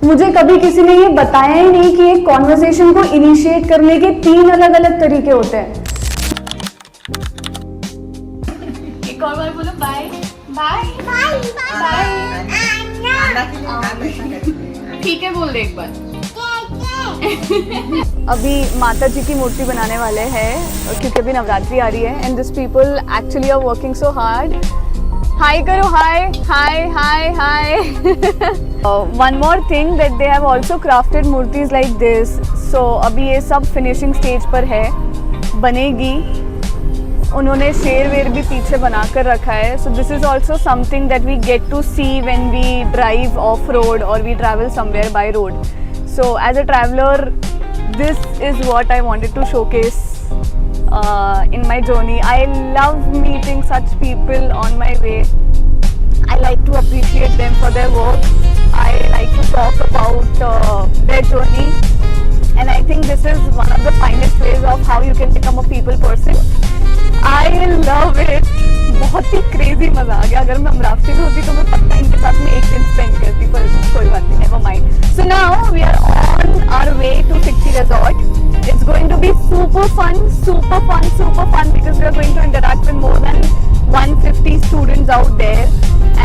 मुझे कभी किसी ने ये बताया ही नहीं कि एक कॉन्वर्सेशन को इनिशिएट करने के 3 अलग अलग तरीके होते हैं। एक और बार बोलो बाय बाय बाय। ठीक है बोल दे एक बार। अभी माता जी की मूर्ति बनाने वाले हैं क्योंकि अभी नवरात्रि आ रही है and this people actually are working so hard. Hi करो, hi hi hi hi. One more thing that they have also crafted मूर्तिज लाइक दिस। सो अभी ये सब फिनिशिंग स्टेज पर है, बनेगी। उन्होंने शेर वेर भी पीछे बना कर रखा है। So this is also something that we get to see when we drive off road और we travel somewhere by road. So as a traveler, this is what I wanted to showcase in my journey. I love meeting such people on my way. I like to appreciate them for their work. I like to talk about their journey. And I think this is one of the finest ways of how you can become a people person. I love it. बहुत ही crazy मजा आ गया। अगर मैं अमरावती में होती तो मैं पक्का इनके साथ में एक दिन स्पेंड करती, पर कोई बात नहीं, never mind. So now we are on our way to Sikchi Resort. It's going to be super fun because we are going to interact with more than 150 students out there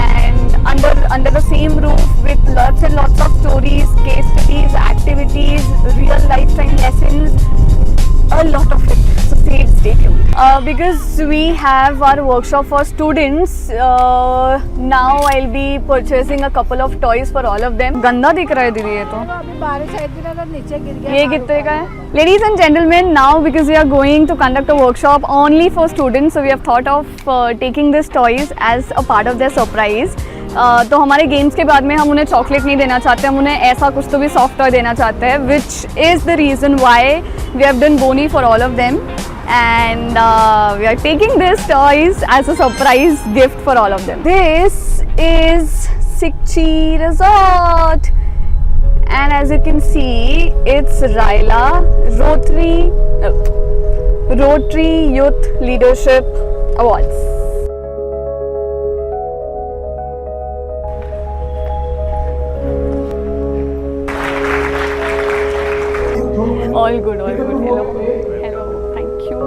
and under the same roof with lots and lots of stories, case studies, activities, real lifetime lessons. A lot of it. So stay tuned. Because we have our workshop for students, now I'll be purchasing a couple of toys for all of them. गंदा दिख रहा है दीदी ये तो। अभी बारिश आई थी ना तो नीचे गिर गया। ये कितने का है? Ladies and gentlemen, now because we are going to conduct a workshop only for students, so we have thought of taking these toys as a part of their surprise. तो हमारे गेम्स के बाद में हम उन्हें चॉकलेट नहीं देना चाहते, हम उन्हें ऐसा कुछ तो भी सॉफ्ट टॉय देना चाहते हैं, which is the reason why we have done बोनी for all of them and we are taking this toys as a surprise gift for all of them. This is Sikchi resort and as you can see it's Raila Rotary Youth Leadership Awards. All good. Hello, thank you.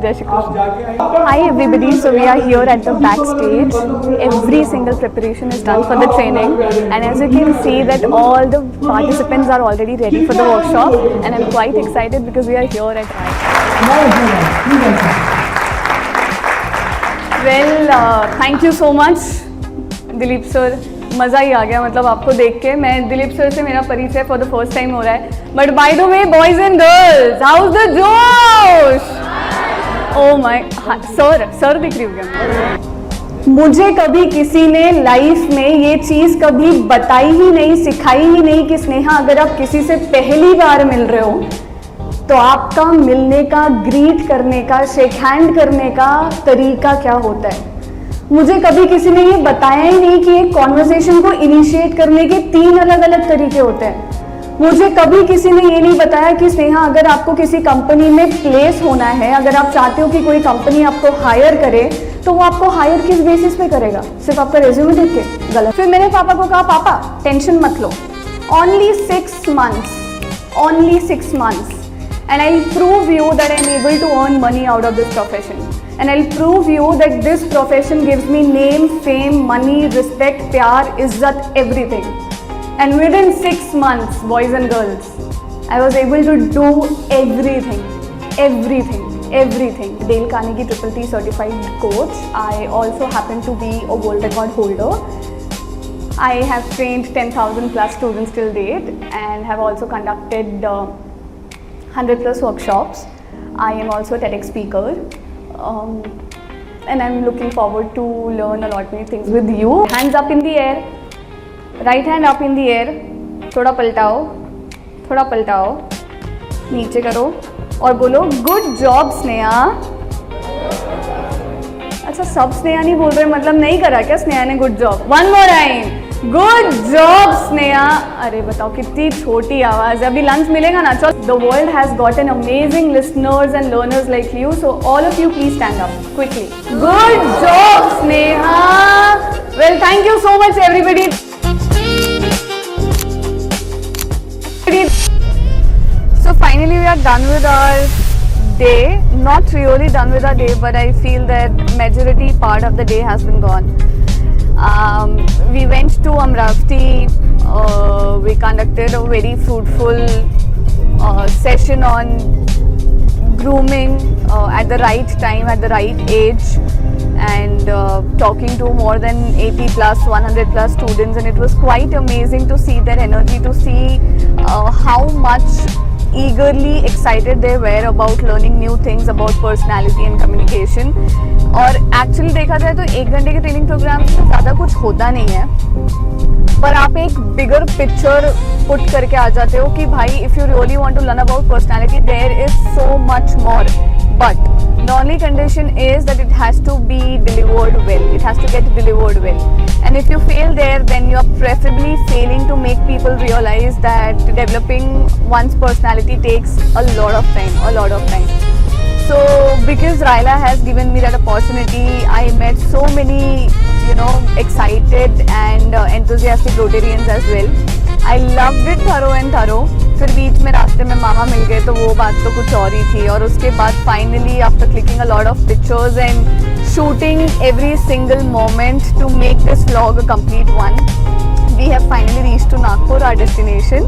Jai Shri Krishna. Hi everybody, so we are here at the backstage. Every single preparation is done for the training and as you can see that all the participants are already ready for the workshop and I'm quite excited because we are here at Raila. Well, thank you so much Dilip sir, मज़ा ही आ गया मतलब आपको देख के। मैं Dilip sir से मेरा परिचय फॉर द फर्स्ट टाइम हो रहा है, but by the way boys and girls, how is the जोश? ओ माय सर दिख रही हूँ क्या? मुझे कभी किसी ने लाइफ में ये चीज़ कभी बताई ही नहीं, सिखाई ही नहीं कि स्नेहा अगर आप किसी से पहली बार मिल रहे हो तो आपका मिलने का, ग्रीट करने का, शेक हैंड करने का तरीका क्या होता है। मुझे कभी किसी ने ये बताया ही नहीं कि एक कॉन्वर्सेशन को इनिशिएट करने के 3 अलग अलग तरीके होते हैं। मुझे कभी किसी ने ये नहीं बताया कि स्नेहा अगर आपको किसी कंपनी में प्लेस होना है, अगर आप चाहते हो कि कोई कंपनी आपको हायर करे तो वो आपको हायर किस बेसिस पे करेगा? सिर्फ आपका रेज्यूमे देख के? गलत। फिर मेरे पापा को कहा, पापा टेंशन मत लो, only 6 months and I'll prove you that I'm able to earn money out of this profession. And I'll prove you that this profession gives me name, fame, money, respect, pyar, izzat, everything. And within 6 months, boys and girls, I was able to do everything. Dale Carnegie TTT certified coach. I also happen to be a world record holder. I have trained 10,000 plus students till date and have also conducted 100 plus workshops. I am also a TEDx speaker. And I'm looking forward to learn a lot many things with you. Hands up in the air, right hand up in the air, थोड़ा पलटाओ, नीचे करो और बोलो good job Sneha. अच्छा सब स्नेहा नहीं बोल रहे, मतलब नहीं करा क्या स्नेहा ने good job? One more time, good job Sneha. अरे बताओ कितनी छोटी आवाज है, अभी लंच मिलेगा ना। चलो, the world has got an amazing listeners and learners like you, so all of you please stand up quickly. Good job Sneha. Well, thank you so much everybody. So finally we are done with our day. Not really done with our day, but I feel that majority part of the day has been gone. We went to Amravati. We conducted a very fruitful session on grooming at the right time, at the right age, and talking to more than 80 plus 100 plus students, and it was quite amazing to see their energy, to see how much eagerly excited they were about learning new things about personality and communication. और actually देखा जाए तो 1 घंटे के training programme में ज़्यादा कुछ होता नहीं है, पर आप एक बिगर पिक्चर पुट करके आ जाते हो कि भाई if you really want to learn about personality there is so much more, but the only condition is that it has to be delivered well, it has to get delivered well, and if you fail there then you are preferably failing to make people realize that developing one's personality takes a lot of time. So because Raila has given me that opportunity, I met so many excited and enthusiastic Rotarians as well. I loved it thorough. फिर बीच में रास्ते में मामा मिल गए तो वो बात तो कुछ और ही थी, और उसके बाद finally after clicking a lot of pictures and shooting every single moment to make this vlog a complete one, we have finally reached to Nagpur, our destination,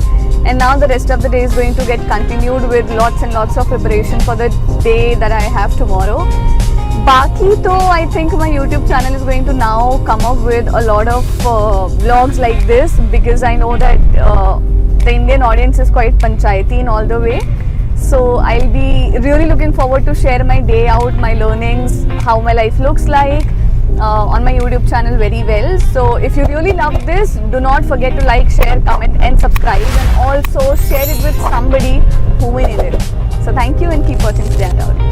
and now the rest of the day is going to get continued with lots and lots of preparation for the day that I have tomorrow. Baki to I think my YouTube channel is going to now come up with a lot of vlogs like this, because I know that the Indian audience is quite panchayati in all the way. So I'll be really looking forward to share my day out, my learnings, how my life looks like on my YouTube channel very well. So if you really love this, do not forget to like, share, comment and subscribe, and also share it with somebody who will need it. So thank you and keep watching Stand Out.